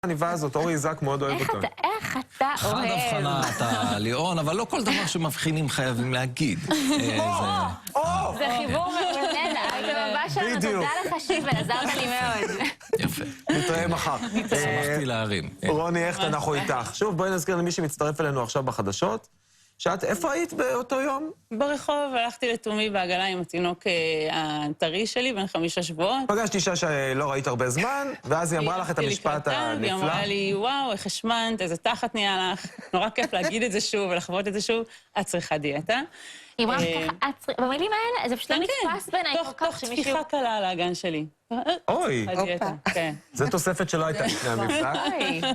העניבה הזאת, אורי איזק מאוד אוהב אותו. איך אתה אוהב? חד הבחנה אתה ליאון, אבל לא כל דבר שמבחינים חייבים להגיד. זה חיבור מעולה, זה ממש שלנו, תודה לך שיבל, עזרת לי מאוד. יפה. נתראה מחר. שמחתי להרים. רוני, איך אנחנו איתך? שוב, בואי נזכיר למי שמצטרף אלינו עכשיו בחדשות, שאת, איפה היית באותו יום? ברחוב, הלכתי לתומי בעגלה עם התינוק הטרי שלי, בן 5 שבועות. פגשתי אישה שלא ראית הרבה זמן, ואז היא אמרה לך את המשפט הנפלא. היא אמרה לי, וואו, איך השמנת, איזה תחת נהיה לך. נורא כיף להגיד את זה שוב ולחוות את זה שוב. את צריכה דיאטה. היא אמרה ככה, במילים האלה, זה פשוט לא נתפס בעיניי כל כך תוך תפיחה קלה על האגן שלי. אוי, זו תוספת שלא הייתה לפני המבצע.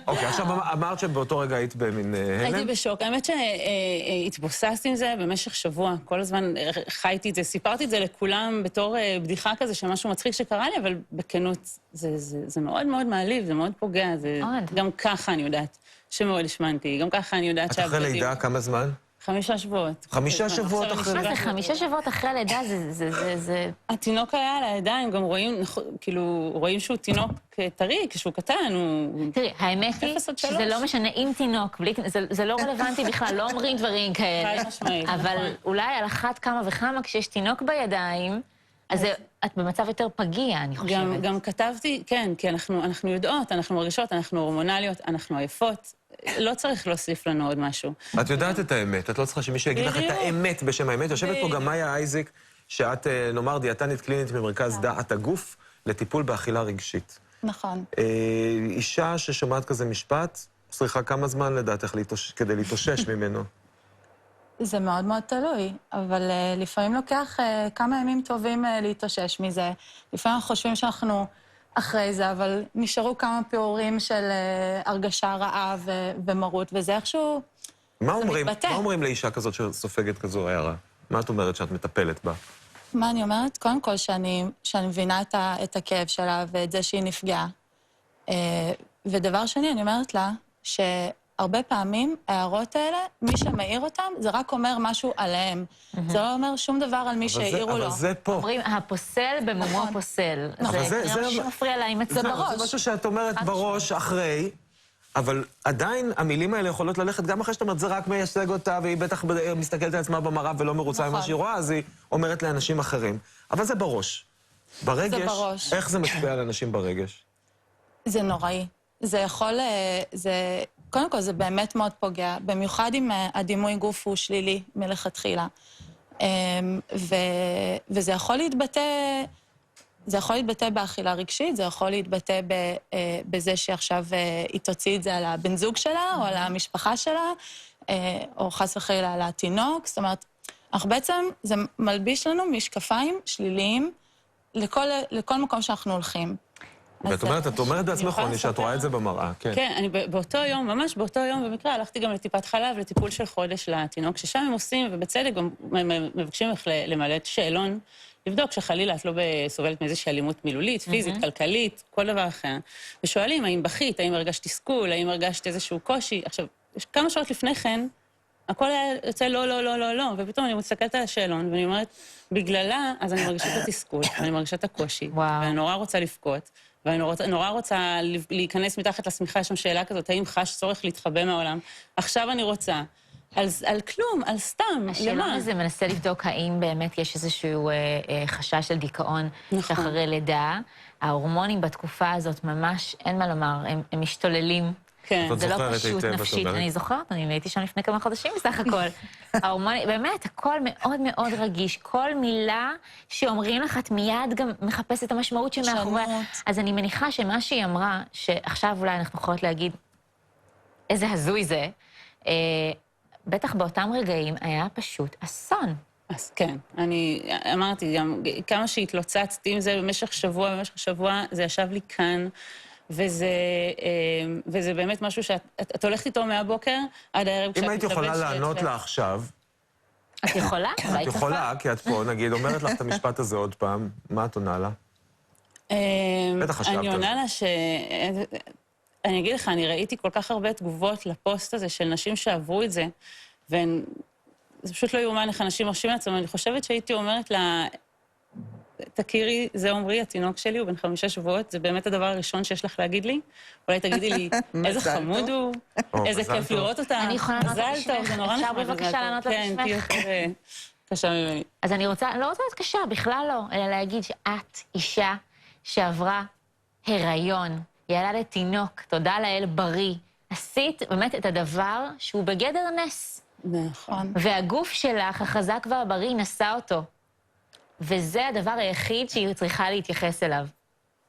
אוקיי, עכשיו אמרת שבאותו רגע היית במין הלם? הייתי בשוק. האמת שהתבוססתי עם זה במשך שבוע. כל הזמן חייתי את זה, סיפרתי את זה לכולם בתור בדיחה כזה, שמשהו מצחיק שקרה לי, אבל בכנות זה מאוד מאוד מעליב, זה מאוד פוגע. גם ככה אני יודעת שמאוד השמנתי, גם ככה אני יודעת את אחרי לידה כמה זמן? 5 שבועות. 5 שבועות אחרי לידה? מה זה, 5 שבועות אחרי לידה זה... התינוק היה על הידיים, גם רואים שהוא תינוק טרי, כשהוא קטן, הוא... תראי, האמת היא שזה לא משנה אם תינוק, זה לא רלוונטי בכלל, לא אומרים דברים כאלה. אבל אולי על אחת כמה וכמה כשיש תינוק בידיים, אז את במצב יותר פגיע, אני חושבת. גם כתבתי, כן, כי אנחנו יודעות, אנחנו מרגישות, אנחנו הורמונליות, אנחנו עייפות. לא צריך להוסיף לנו עוד משהו. את יודעת את האמת, את לא צריכה שמישהו יגיד לך את האמת בשם האמת. יושבת פה גם מאיה אייזיק, שאת, נאמר, דיאטנית קלינית במרכז דעת הגוף, לטיפול באכילה רגשית. נכון. אישה ששומעת כזה משפט, צריכה כמה זמן לדעתך כדי להתאושש ממנו? זה מאוד מאוד תלוי, אבל לפעמים לוקח כמה ימים טובים להתאושש מזה. לפעמים אנחנו חושבים שאנחנו אחרי זה, אבל נשארו כמה פעורים של הרגשה רעה ומרות, וזה איכשהו... מה אומרים לאישה כזאת שסופגת כזו הערה? מה את אומרת שאת מטפלת בה? מה אני אומרת? קודם כל שאני מבינה את הכאב שלה ואת זה שהיא נפגעה. ודבר שני, אני אומרת לה שהרבה פעמים ההערות האלה, מי שמעיר אותם, זה רק אומר משהו עליהם. זה לא אומר שום דבר על מי שהעירו לו. אבל זה פה. אומרים, הפוסל במומו הפוסל. זה מה שמפריע לה עם עצמו. זה בראש. זה משהו שאת אומרת בראש אחרי, אבל עדיין המילים האלה יכולות ללכת גם אחרי שאת אומרת, זה רק מייצג אותה, והיא בטח מסתכלת על עצמה במראה ולא מרוצה ממה שהיא רואה, אז היא אומרת לאנשים אחרים. אבל זה בראש. ברגש, איך זה משפיע על אנשים ברגש? זה נוראי. זה יכול... קודם כל, זה באמת מאוד פוגע, במיוחד אם הדימוי גוף הוא שלילי מלכתחילה. וזה יכול להתבטא... זה יכול להתבטא באכילה רגשית, זה יכול להתבטא בזה שעכשיו היא תוציא את זה על הבן זוג שלה, או על המשפחה שלה, או חס וחלילה על התינוק. זאת אומרת, אנחנו בעצם, זה מלביש לנו משקפיים שליליים לכל מקום שאנחנו הולכים. ואת אומרת בעצמך, רוני, שאת רואה את זה במראה, כן. כן, אני באותו יום, ממש באותו יום במקרה, הלכתי גם לטיפת חלב, לטיפול של חודש לתינוק, ששם הם עושים, ובצדק גם מבקשים לך למלא שאלון, לבדוק שחלילה את לא סובלת מאיזושהי אלימות מילולית, פיזית, כלכלית, כל דבר אחר. ושואלים, האם בכית, האם הרגשת תסכול, האם הרגשת איזשהו קושי. עכשיו, כמה שעות לפני כן, הכל היה יוצא לא, לא, לא, לא, לא, ופתאום אני מסתכלת על השאלון, ואני אומרת, בגללה, אז אני מרגישה את התסכול, ואני מרגישה את הקושי, ואני נורא רוצה לבכות, ואני נורא רוצה להיכנס מתחת לשמיכה, יש שם שאלה כזאת, האם חש צורך להתחבא מהעולם? עכשיו אני רוצה. על כלום, על סתם, למה? השאלון הזה מנסה לבדוק האם באמת יש איזשהו חשש של דיכאון שאחרי לידה. ההורמונים בתקופה הזאת ממש, אין מה לומר, הם משתוללים. כן. זה לא פשוט נפשית. אני זוכרת, אני הייתי שם לפני כמה חודשים בסך הכל. ההורמונים, באמת, הכל מאוד מאוד רגיש. כל מילה שאומרים לך, את מיד גם מחפשת את המשמעות שמאחוריה. אז אני מניחה שמה שהיא אמרה, שעכשיו אולי אנחנו יכולות להגיד, איזה הזוי זה, בטח באותם רגעים היה פשוט אסון. אז כן, אני אמרתי גם, כמה שהתלוצצתי עם זה במשך שבוע, זה ישב לי כאן, וזה באמת משהו שאת הולכת איתו מהבוקר עד הערב כשאת אם היית יכולה לענות לה עכשיו... את יכולה? את יכולה, כי את פה, נגיד, אומרת לך את המשפט הזה עוד פעם, מה את עונה לה? בטח חשבת. אני עונה לה אני אגיד לך, אני ראיתי כל כך הרבה תגובות לפוסט הזה של נשים שעברו את זה, זה פשוט לא יאומן איך אנשים מרשים לעצמם, אני חושבת שהייתי אומרת לה, תכירי, זה עמרי, התינוק שלי, הוא בן 5 שבועות, זה באמת הדבר הראשון שיש לך להגיד לי. אולי תגידי לי, איזה חמוד הוא, איזה כיף לראות אותה. אני יכולה לענות מזל בשמך. טוב, זה נורא אפשר נחמד. בבקשה לענות כן, בשמך? תהיי יותר קשה ממני. אז אני לא רוצה להיות קשה, בכלל לא, אלא להגיד שאת אישה שעברה הריון, ילדת תינוק, תודה לאל בריא. עשית באמת את הדבר שהוא בגדר נס. נכון. והגוף שלך, החזק והבריא, נשא אותו. וזה הדבר היחיד שהיא צריכה להתייחס אליו.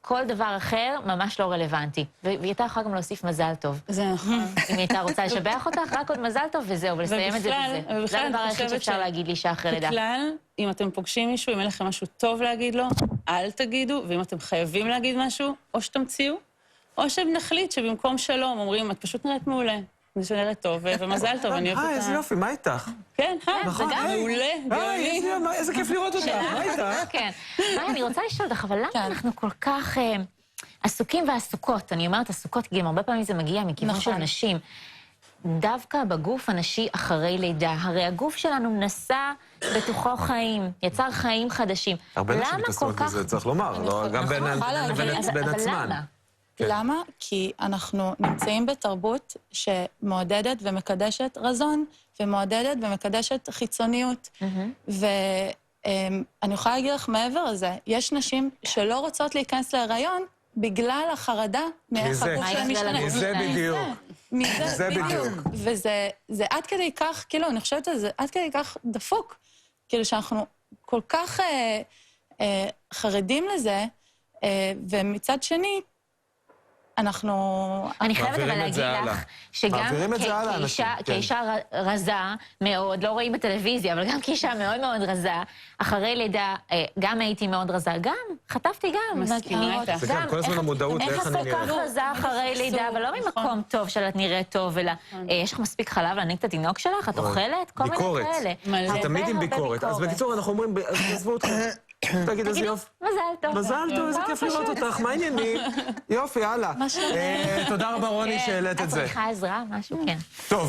כל דבר אחר ממש לא רלוונטי. והיא הייתה יכולה גם להוסיף מזל טוב. זה נכון. אם היא הייתה רוצה לשבח אותך, רק עוד מזל טוב וזהו, ולסיים את זה בזה. זה הדבר היחיד שאפשר להגיד לאישה אחרי לידה. בכלל, אם אתם פוגשים מישהו, אם אין לכם משהו טוב להגיד לו, אל תגידו, ואם אתם חייבים להגיד משהו, או שתמציאו, או שנחליט שבמקום שלום אומרים, את פשוט נראית מעולה. זה שנראית טוב, ומזל טוב, אני אוהבת אותה. איזה יופי, מה איתך? כן, נכון, זה גם מעולה, גאוני. איזה כיף לראות אותך, מה איתך? כן. מאיה, אני רוצה לשאול אותך, אבל למה אנחנו כל כך עסוקים ועסוקות? אני אומרת עסוקות, כי גם הרבה פעמים זה מגיע מכיוון של נשים. דווקא בגוף הנשי אחרי לידה. הרי הגוף שלנו נשא בתוכו חיים, יצר חיים חדשים. הרבה נשים מתעסקות בזה, צריך לומר, גם בין עצמן. למה? כי אנחנו נמצאים בתרבות שמעודדת ומקדשת רזון, ומעודדת ומקדשת חיצוניות. ואני יכולה להגיד לך מעבר לזה, יש נשים שלא רוצות להיכנס להיריון בגלל החרדה מאיך הגוף שלהם משתנה. מזה בדיוק. מזה בדיוק. וזה עד כדי כך, כאילו, אני חושבת על זה, עד כדי כך דפוק. כאילו שאנחנו כל כך חרדים לזה, ומצד שני, אני חייבת אבל להגיד לך, שגם כאישה רזה מאוד, לא רואים בטלוויזיה, אבל גם כאישה מאוד מאוד רזה, אחרי לידה, גם הייתי מאוד רזה, גם, חטפתי גם. מסכימה איתך. זה גם, כל הזמן המודעות לאיך אני איך את כל כך רזה אחרי לידה, אבל לא ממקום טוב שאת נראית טוב, אלא יש לך מספיק חלב להניק את התינוק שלך? את אוכלת? כל מיני כאלה. זה תמיד עם ביקורת. אז בקיצור, אנחנו אומרים, עזבו אתכם. תגיד איזה יופי. מזל טוב. מזל טוב, איזה כיף לראות אותך, מה העניינים? יופי, הלאה. תודה רבה רוני שהעלית את זה. את צריכה עזרה? משהו? כן. טוב.